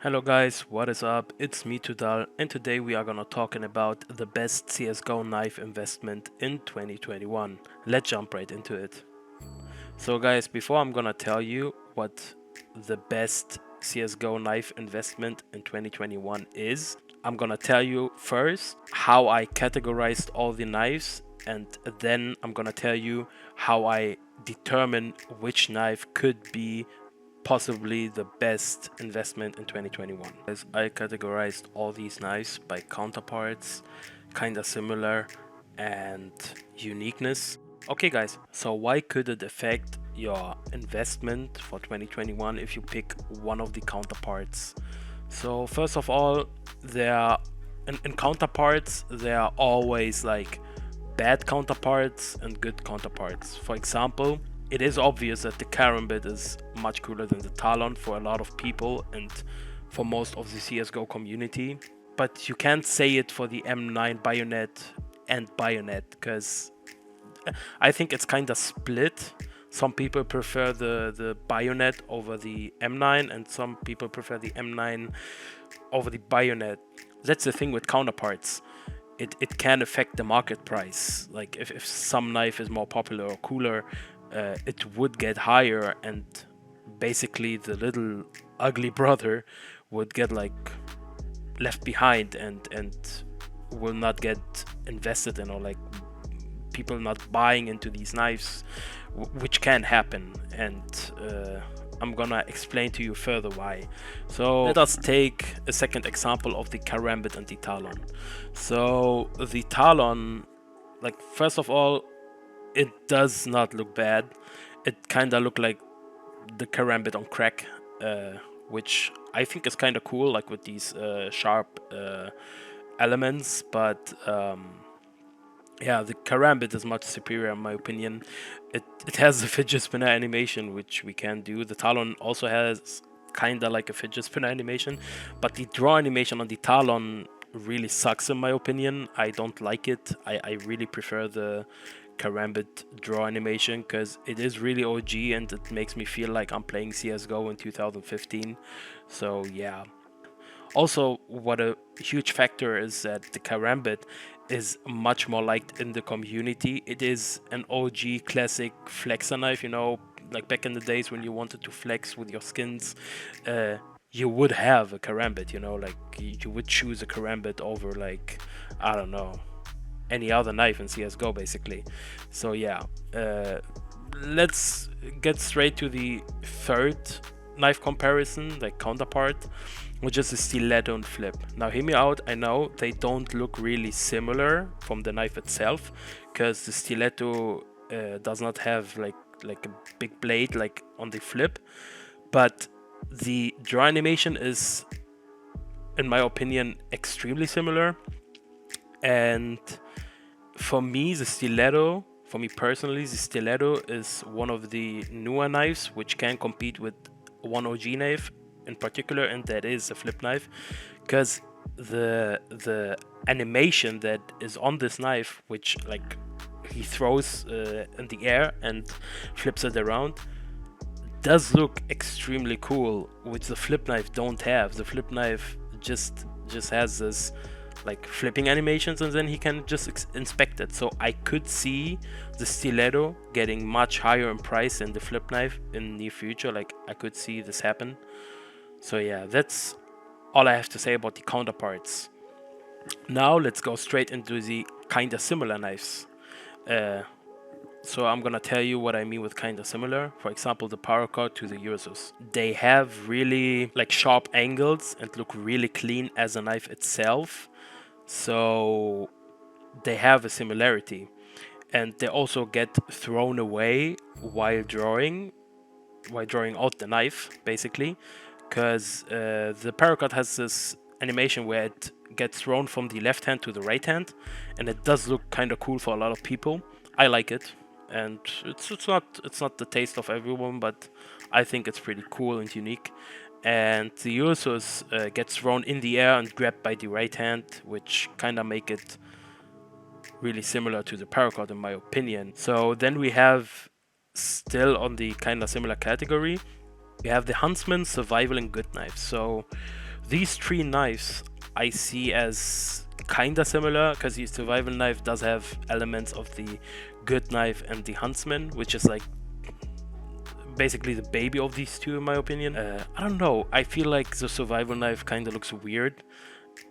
Hello guys, what is up? It's me Tudal, and today we are gonna talking about the best CSGO knife investment in 2021. Let's jump right into it. So guys, before I'm gonna tell you what the best CSGO knife investment in 2021 is, I'm gonna tell you first how I categorized all the knives, and then I'm gonna tell you how I determine which knife could be possibly the best investment in 2021. As I categorized all these knives by counterparts, kinda similar, and uniqueness. Okay guys, so why could it affect your investment for 2021 if you pick one of the counterparts? So first of all, there are in counterparts there are always like bad counterparts and good counterparts. For example, it is obvious that the Karambit is much cooler than the Talon for a lot of people and for most of the CSGO community. But you can't say it for the M9 Bayonet and Bayonet because I think it's kind of split. Some people prefer the Bayonet over the M9 and some people prefer the M9 over the Bayonet. That's the thing with counterparts. It can affect the market price. Like if some knife is more popular or cooler, it would get higher, and basically the little ugly brother would get like left behind and will not get invested in, or like people not buying into these knives, which can happen. And I'm gonna explain to you further why. So let us take a second example of the Karambit and the Talon. So the Talon, like first of all, it does not look bad. It kind of look like the Karambit on crack, which I think is kind of cool, like with these sharp elements. But yeah, the Karambit is much superior in my opinion. It has a fidget spinner animation, which we can do. The Talon also has kind of like a fidget spinner animation, but the draw animation on the Talon really sucks in my opinion. I don't like it. I really prefer the Karambit draw animation because it is really OG and it makes me feel like I'm playing CSGO in 2015. So yeah. Also, what a huge factor is that the Karambit is much more liked in the community. It is an OG classic flexer knife, like back in the days when you wanted to flex with your skins. You would have a Karambit, like you would choose a Karambit over, like, I don't know, any other knife in CSGO basically. So yeah, let's get straight to the third knife comparison, like counterpart, which is the stiletto and flip. Now hear me out, I know they don't look really similar from the knife itself, because the stiletto does not have like a big blade like on the flip, but the draw animation is, in my opinion, extremely similar. And for me personally, the stiletto is one of the newer knives which can compete with one OG knife in particular, and that is a flip knife, because the animation that is on this knife, which like he throws in the air and flips it around, does look extremely cool, which the flip knife don't have. The flip knife just has this like flipping animations, and then he can just inspect it. So I could see the stiletto getting much higher in price than the flip knife in the near future. Like I could see this happen. So yeah, that's all I have to say about the counterparts. Now let's go straight into the kinda similar knives. So I'm gonna tell you what I mean with kinda similar. For example, the Paracord to the Ursus. They have really like sharp angles and look really clean as a knife itself. So they have a similarity. And they also get thrown away while drawing out the knife, basically. Because the Paracord has this animation where it gets thrown from the left hand to the right hand, and it does look kind of cool for a lot of people. I like it, and it's not the taste of everyone, but I think it's pretty cool and unique. And the Ursus gets thrown in the air and grabbed by the right hand, which kind of make it really similar to the Paracord in my opinion. So then we have, still on the kind of similar category, we have the Huntsman, Survival, and Good Knives. So These three knives I see as kinda similar, because the survival knife does have elements of the good knife and the huntsman, which is like basically the baby of these two in my opinion. I don't know, I feel like the survival knife kind of looks weird,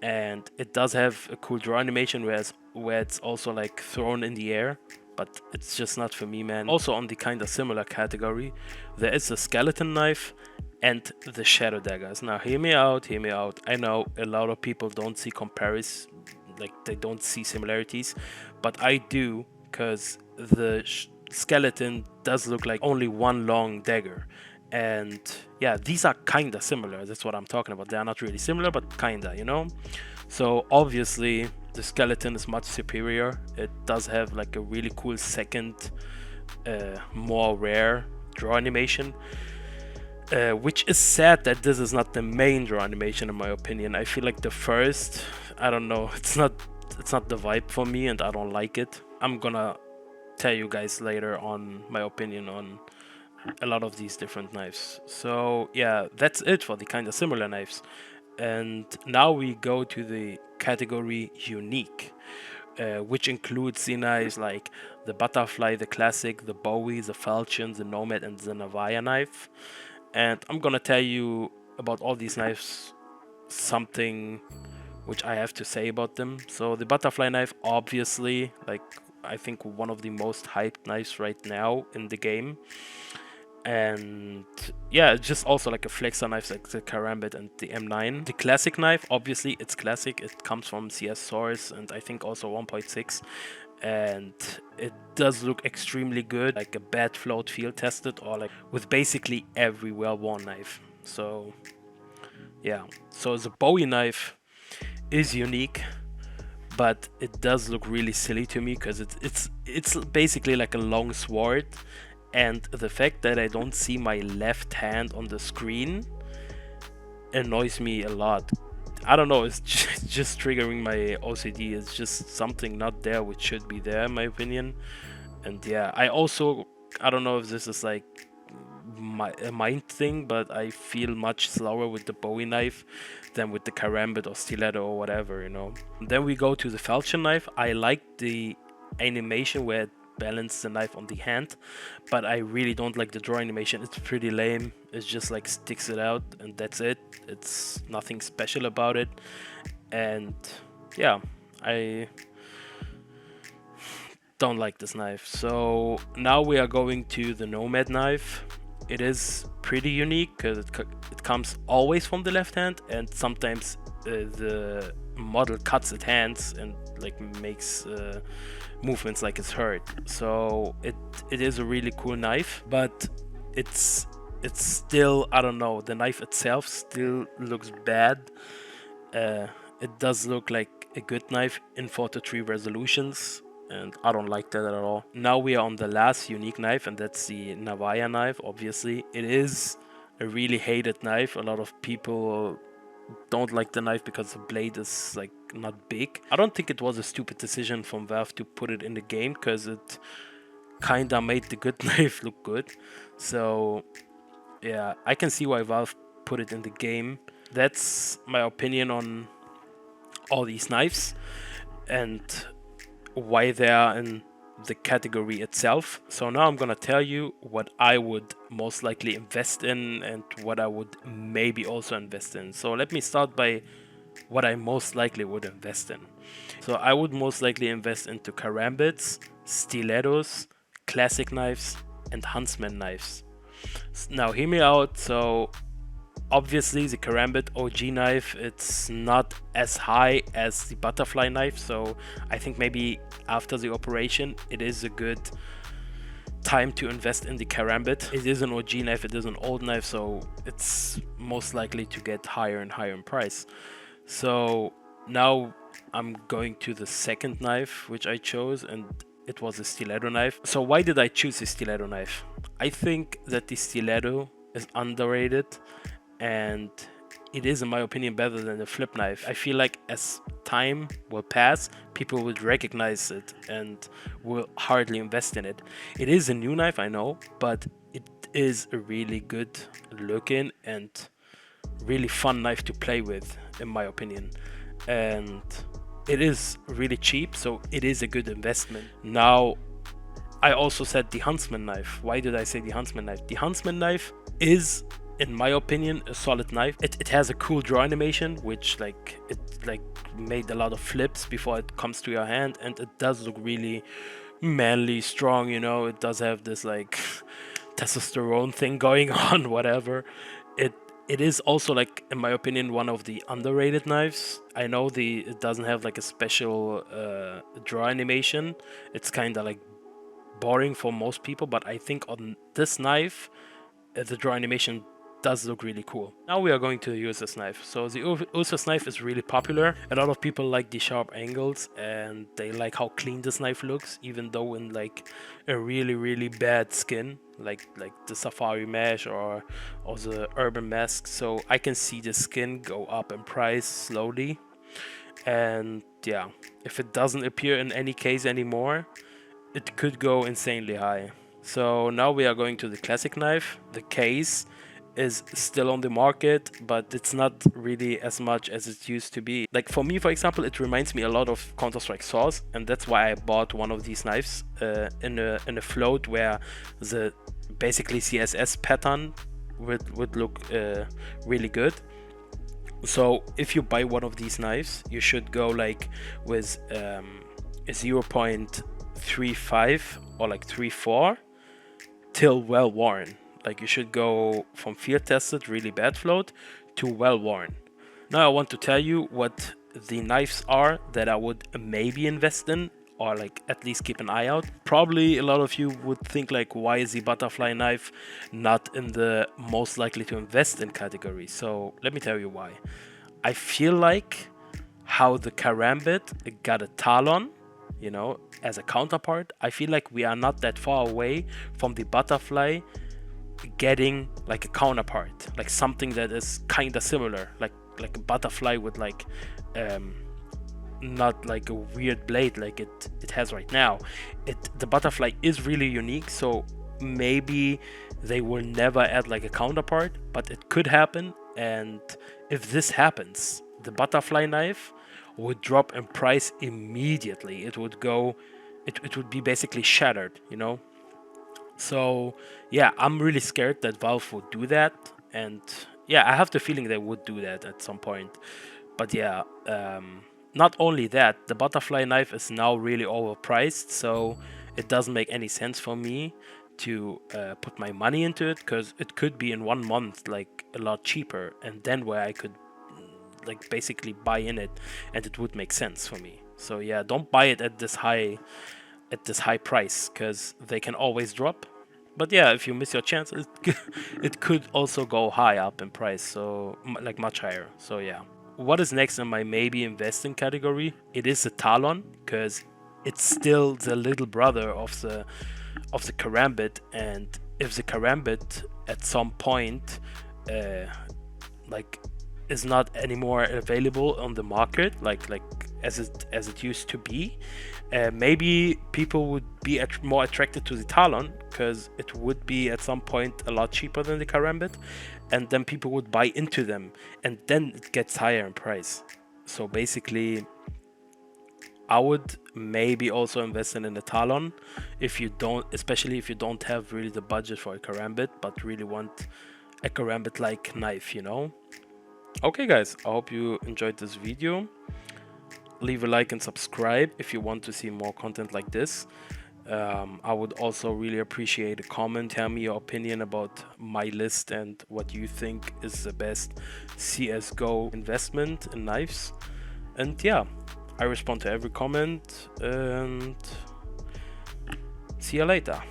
and it does have a cool draw animation where it's also like thrown in the air, but it's just not for me, man. Also on the kind of similar category, there is the skeleton knife and the shadow daggers. Now hear me out, hear me out. I know a lot of people don't see comparisons, like they don't see similarities, but I do, because the skeleton does look like only one long dagger. And yeah, these are kind of similar. That's what I'm talking about. They are not really similar, but kind of, you know? So obviously the skeleton is much superior. It does have like a really cool second, more rare draw animation, which is sad that this is not the main draw animation in my opinion. I feel like the first, I don't know, it's not the vibe for me, and I don't like it. I'm gonna tell you guys later on my opinion on a lot of these different knives. So yeah, that's it for the kind of similar knives. And now we go to the category unique, which includes the knives like the butterfly, the classic, the bowie, the falchion, the nomad, and the navaya knife. And I'm gonna tell you about all these knives, something which I have to say about them. So the butterfly knife, obviously, like I think one of the most hyped knives right now in the game. And yeah, it's just also like a flexor knife like the Karambit and the M9. The classic knife, obviously it's classic, it comes from CS source and I think also 1.6, and it does look extremely good, like a bad float field tested, or like with basically every well-worn knife. So yeah, so the Bowie knife is unique, but it does look really silly to me because it's basically like a long sword, and the fact that I don't see my left hand on the screen annoys me a lot. I don't know, it's just triggering my OCD. It's just something not there which should be there in my opinion. And yeah, I don't know if this is like a mind thing, but I feel much slower with the Bowie knife than with the Karambit or Stiletto or whatever, you know. Then we go to the falchion knife. I like the animation where it balances the knife on the hand, but I really don't like the draw animation. It's pretty lame. It's just like sticks it out and that's it. It's nothing special about it. And yeah, I don't like this knife. So now we are going to the nomad knife. It is pretty unique because it comes always from the left hand, and sometimes the model cuts its hands and like makes movements like it's hurt. So it is a really cool knife, but it's still, I don't know, the knife itself still looks bad. It does look like a good knife in 4:3 resolutions, and I don't like that at all. Now we are on the last unique knife, and that's the Navaya knife. Obviously, it is a really hated knife. A lot of people don't like the knife because the blade is like not big. I don't think it was a stupid decision from Valve to put it in the game, because it kinda made the good knife look good. So yeah, I can see why Valve put it in the game. That's my opinion on all these knives and why they are in the category itself. So now I'm gonna tell you what I would most likely invest in and what I would maybe also invest in. So let me start by what I most likely would invest in. So I would most likely invest into karambits, stilettos, classic knives, and huntsman knives. Now hear me out. So obviously the karambit OG knife, it's not as high as the butterfly knife, so I think maybe after the operation it is a good time to invest in the karambit. It is an OG knife, it is an old knife, so it's most likely to get higher and higher in price. So now I'm going to the second knife which I chose, and it was a stiletto knife. So why did I choose a stiletto knife? I think that the stiletto is underrated, and it is, in my opinion, better than the flip knife. I feel like as time will pass, people will recognize it and will hardly invest in it. It is a new knife, I know, but it is a really good looking and really fun knife to play with, in my opinion. And it is really cheap, so it is a good investment. Now, I also said the Huntsman knife. Why did I say the Huntsman knife? The Huntsman knife is, in my opinion, a solid knife. It has a cool draw animation, which it made a lot of flips before it comes to your hand, and it does look really manly, strong, you know. It does have this like testosterone thing going on, whatever. It is also, like, in my opinion, one of the underrated knives. I know it doesn't have like a special draw animation. It's kind of like boring for most people, but I think on this knife the draw animation does look really cool. Now we are going to use this knife. So the Ursus knife is really popular. A lot of people like the sharp angles, and they like how clean this knife looks, even though in like a really bad skin, like the safari mesh or the urban mask. So I can see the skin go up in price slowly, and yeah, if it doesn't appear in any case anymore, it could go insanely high. So now we are going to the classic knife. The case is still on the market, but it's not really as much as it used to be. Like for me, for example, it reminds me a lot of Counter-Strike Source, and that's why I bought one of these knives in a float where the basically CSS pattern would look really good. So if you buy one of these knives, you should go like with a 0.35 or like 3.4 till well worn. Like you should go from field tested really bad float to well worn. Now I want to tell you what the knives are that I would maybe invest in, or like at least keep an eye out. Probably a lot of you would think like, why is the butterfly knife not in the most likely to invest in category? So let me tell you why. I feel like how the Karambit got a Talon, you know, as a counterpart, I feel like we are not that far away from the butterfly getting like a counterpart, like something that is kind of similar, like a butterfly with like not like a weird blade like it has right now. The butterfly is really unique, so maybe they will never add like a counterpart, but it could happen. And if this happens, the butterfly knife would drop in price immediately. It would be basically shattered, you know. So yeah, I'm really scared that Valve would do that, and yeah, I have the feeling they would do that at some point. But yeah, not only that, the butterfly knife is now really overpriced, so it doesn't make any sense for me to put my money into it, because it could be in 1 month like a lot cheaper, and then where I could like basically buy in it, and it would make sense for me. So yeah, don't buy it at this high price, because they can always drop. But yeah, if you miss your chance, it could also go high up in price, so like much higher. So yeah, what is next in my maybe investing category? It is the Talon, because it's still the little brother of the Karambit, and if the Karambit at some point like is not anymore available on the market, like as it used to be, maybe people would be more attracted to the Talon, because it would be at some point a lot cheaper than the Karambit, and then people would buy into them, and then it gets higher in price. So basically, I would maybe also invest in the Talon, especially if you don't have really the budget for a Karambit, but really want a Karambit-like knife, you know. Okay guys, I hope you enjoyed this video. Leave a like and subscribe if you want to see more content like this. I would also really appreciate a comment. Tell me your opinion about my list and what you think is the best CSGO investment in knives. And yeah, I respond to every comment, and see you later.